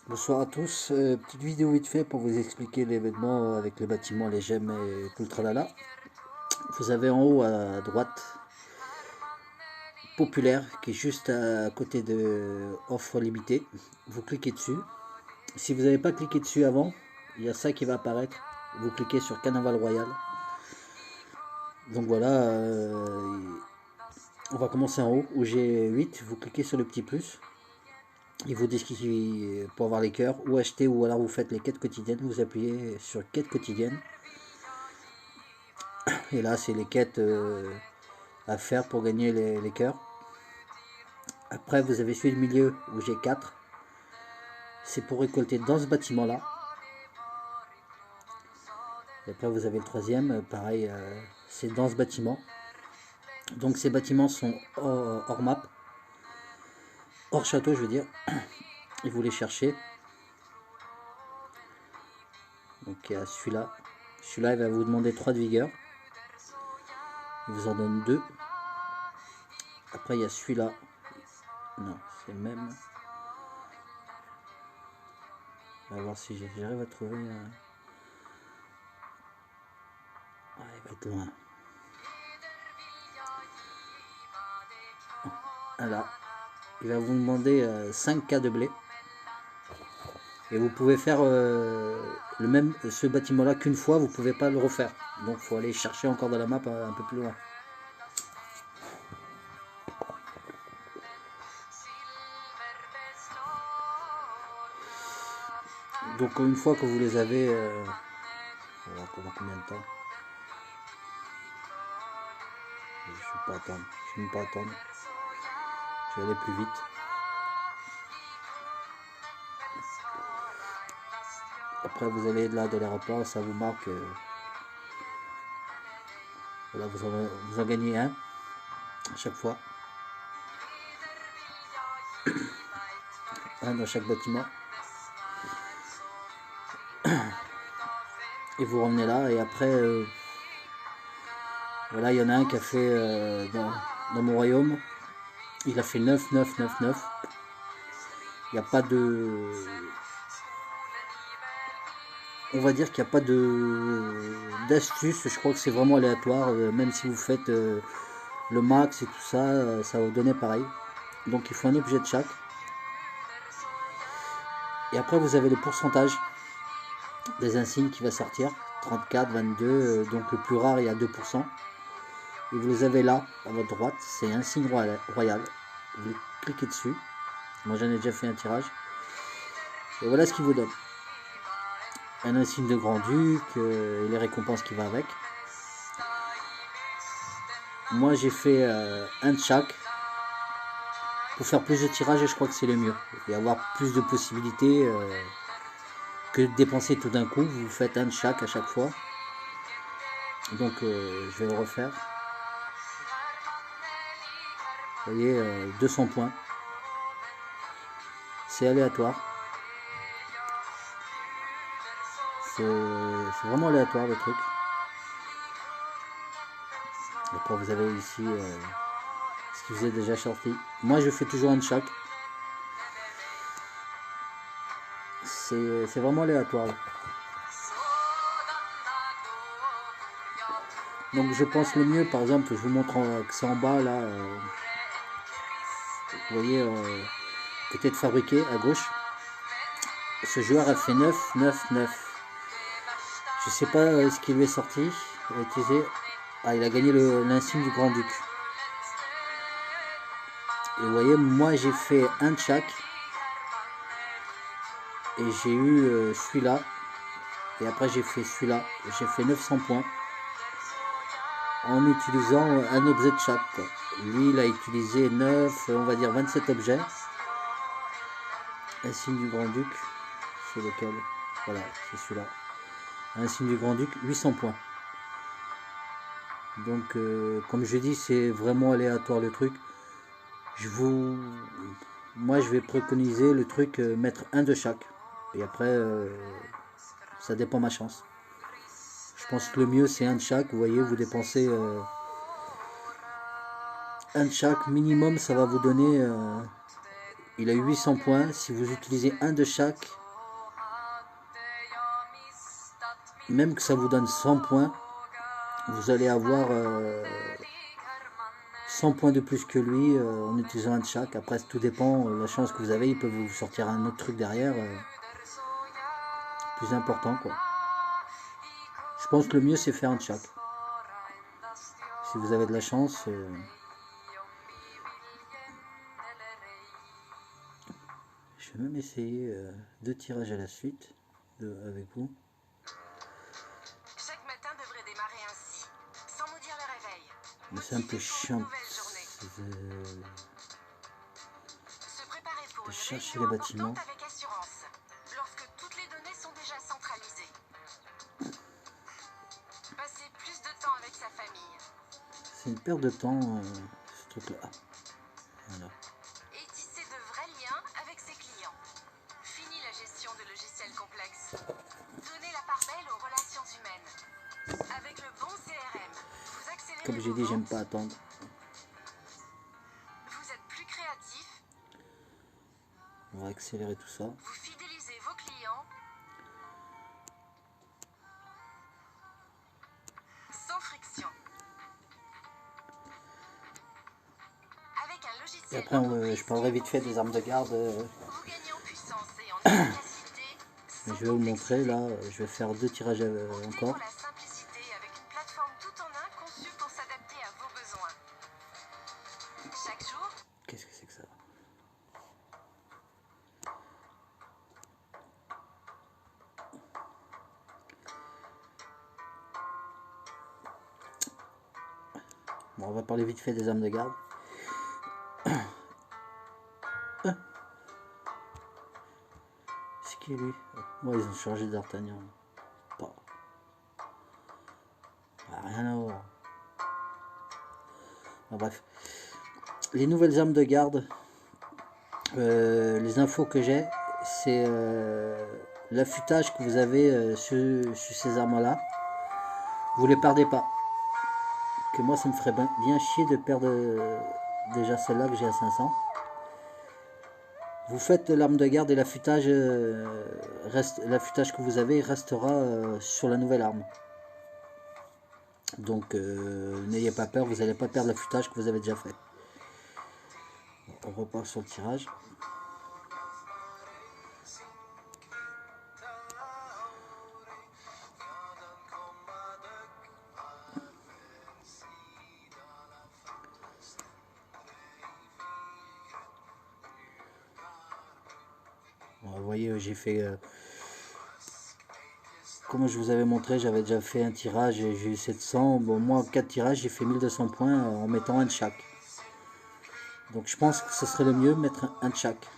Bonsoir à tous, petite vidéo vite fait pour vous expliquer l'événement avec le bâtiment, les gemmes et tout le tralala. Vous avez en haut à droite Populaire qui est juste à côté de offre limitée. Vous cliquez dessus. Si vous n'avez pas cliqué dessus avant, il y a ça qui va apparaître. Vous cliquez sur Carnaval Royal. Donc voilà, on va commencer en haut où j'ai 8. Vous cliquez sur le petit plus. Il vous dit pour avoir les cœurs ou acheter, ou alors vous faites les quêtes quotidiennes. Vous appuyez sur quêtes quotidiennes. Et là, c'est les quêtes à faire pour gagner les cœurs. Après, vous avez celui du milieu où j'ai 4. C'est pour récolter dans ce bâtiment-là. Et après, vous avez le troisième. Pareil, c'est dans ce bâtiment. Donc, ces bâtiments sont hors map. Hors château, je veux dire. Et vous les cherchez. Donc, il y a celui-là. Celui-là, il va vous demander 3 de vigueur. Il vous en donne 2. Après, il y a celui-là. Non, c'est le même. On va voir si j'arrive à trouver. Ah, il va être loin. Voilà. Il va vous demander 5 cas de blé. Et vous pouvez faire ce bâtiment là qu'une fois, vous pouvez pas le refaire. Donc il faut aller chercher encore dans la map un peu plus loin. Donc une fois que vous les avez, on va voir pendant combien de temps. Je ne vais pas attendre. Je ne vais pas attendre. Je vais aller plus vite. Après vous allez là de l'aéroport, ça vous marque. Voilà, vous en gagnez un à chaque fois. Un dans chaque bâtiment. Et vous revenez là et après voilà, il y en a un qui a fait dans mon royaume. Il a fait 9, 9, 9, 9. Il n'y a pas de... On va dire qu'il n'y a pas d'astuce. Je crois que c'est vraiment aléatoire. Même si vous faites le max et tout ça, ça va vous donner pareil. Donc il faut un objet de chaque. Et après vous avez le pourcentage des insignes qui va sortir. 34, 22. Donc le plus rare, il y a 2%. Et vous les avez là, à votre droite. C'est un signe royal. Vous cliquez dessus. Moi j'en ai déjà fait un tirage. Et voilà ce qu'il vous donne. Un insigne de grand-duc et les récompenses qui vont avec. Moi j'ai fait un de chaque pour faire plus de tirages, et je crois que c'est le mieux. Et avoir plus de possibilités que de dépenser tout d'un coup. Vous faites un de chaque à chaque fois. Donc je vais le refaire. Vous voyez, 200 points. C'est aléatoire. C'est vraiment aléatoire le truc. Après vous avez ici ce qui vous est déjà sorti. Moi je fais toujours un de chaque. C'est vraiment aléatoire. Donc je pense le mieux, par exemple, je vous montre que c'est en bas là. Vous voyez, peut-être fabriqué à gauche. Ce joueur a fait 9, 9, 9. Je sais pas ce qui lui est sorti. Il a utilisé. Ah, il a gagné l'insigne du grand-duc. Et vous voyez, moi j'ai fait un de chaque. Et j'ai eu celui-là. Et après j'ai fait celui-là. J'ai fait 900 points. En utilisant un objet de chaque. Quoi. Lui, il a utilisé 9, on va dire 27 objets. Insigne du grand-duc. C'est lequel? Voilà, c'est celui-là. Insigne du grand-duc, 800 points. Donc, comme je dis, c'est vraiment aléatoire le truc. Moi, je vais préconiser le truc, mettre un de chaque. Et après, ça dépend de ma chance. Je pense que le mieux, c'est un de chaque. Vous voyez, vous dépensez un de chaque minimum, ça va vous donner il a 800 points. Si vous utilisez un de chaque, même que ça vous donne 100 points, vous allez avoir 100 points de plus que lui en utilisant un de chaque. Après, tout dépend la chance que vous avez. Il peut vous sortir un autre truc derrière, plus important, quoi. Je pense que le mieux, c'est faire un de chaque. Si vous avez de la chance. Je vais même essayer 2 tirages à la suite avec vous. Chaque matin devrait démarrer ainsi, sans maudire le réveil. Mais c'est un peu chiant de chercher les bâtiments. Avec assurance, lorsque toutes les données sont déjà centralisées. Passer plus de temps avec sa famille. C'est une perte de temps, ce truc-là. Voilà. Et tisser de vrais liens avec ses clients. Fini la gestion de logiciels complexes. Donnez la part belle aux relations humaines. Avec le bon CRM, vous accélérez. Comme j'ai dit, j'aime pas attendre. Vous êtes plus créatif. On va accélérer tout ça. Vous fidélisez vos clients. Sans friction. Avec un logiciel. Et après, je parlerai vite fait des armes de garde. Vous gagnez en puissance et en efficacité. Je vais vous montrer là. Je vais faire 2 tirages encore. Pour la simplicité, avec une plateforme tout en un conçue pour s'adapter à vos besoins. Chaque jour. Qu'est-ce que c'est que ça? Bon, on va parler vite fait des armes de garde. C'est qui lui? Moi, ils ont changé d'Artagnan. Pas. Rien à voir. Bon, bref. Les nouvelles armes de garde. Les infos que j'ai, c'est l'affûtage que vous avez sur ces armes-là. Vous les perdez pas. Que moi, ça me ferait bien chier de perdre déjà celle-là que j'ai à 500. Vous faites l'arme de garde et l'affûtage l'affûtage que vous avez restera sur la nouvelle arme. Donc n'ayez pas peur, vous n'allez pas perdre l'affûtage que vous avez déjà fait. On repart sur le tirage. Vous voyez, j'ai fait comme je vous avais montré, j'avais déjà fait un tirage et j'ai eu 700. Bon, moi en 4 tirages, j'ai fait 1200 points en mettant un de chaque. Donc je pense que ce serait le mieux mettre un de chaque.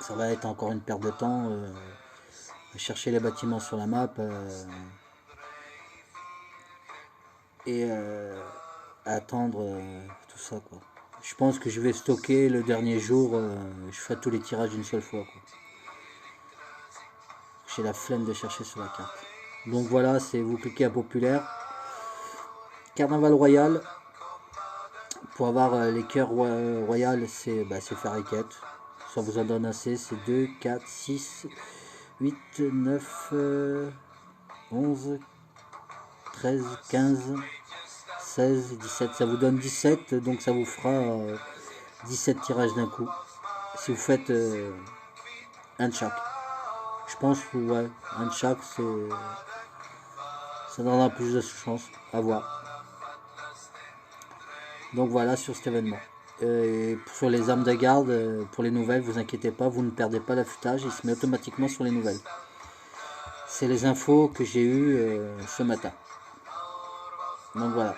Ça va être encore une perte de temps à chercher les bâtiments sur la map et à attendre tout ça, quoi. Je pense que je vais stocker le dernier jour, je ferai tous les tirages d'une seule fois, quoi. J'ai la flemme de chercher sur la carte. Donc voilà, c'est vous cliquez à populaire. Carnaval Royal. Pour avoir les cœurs royales, c'est faire les quêtes. Ça vous en donne assez. C'est 2, 4, 6, 8, 9, 11, 13, 15, 16, 17. Ça vous donne 17. Donc ça vous fera 17 tirages d'un coup. Si vous faites un de chaque. Je pense que ouais, un de chaque, ça donnera plus de chance à voir. Donc voilà sur cet événement. Et sur les armes de garde, pour les nouvelles, vous inquiétez pas, vous ne perdez pas l'affûtage, il se met automatiquement sur les nouvelles. C'est les infos que j'ai eues ce matin. Donc voilà.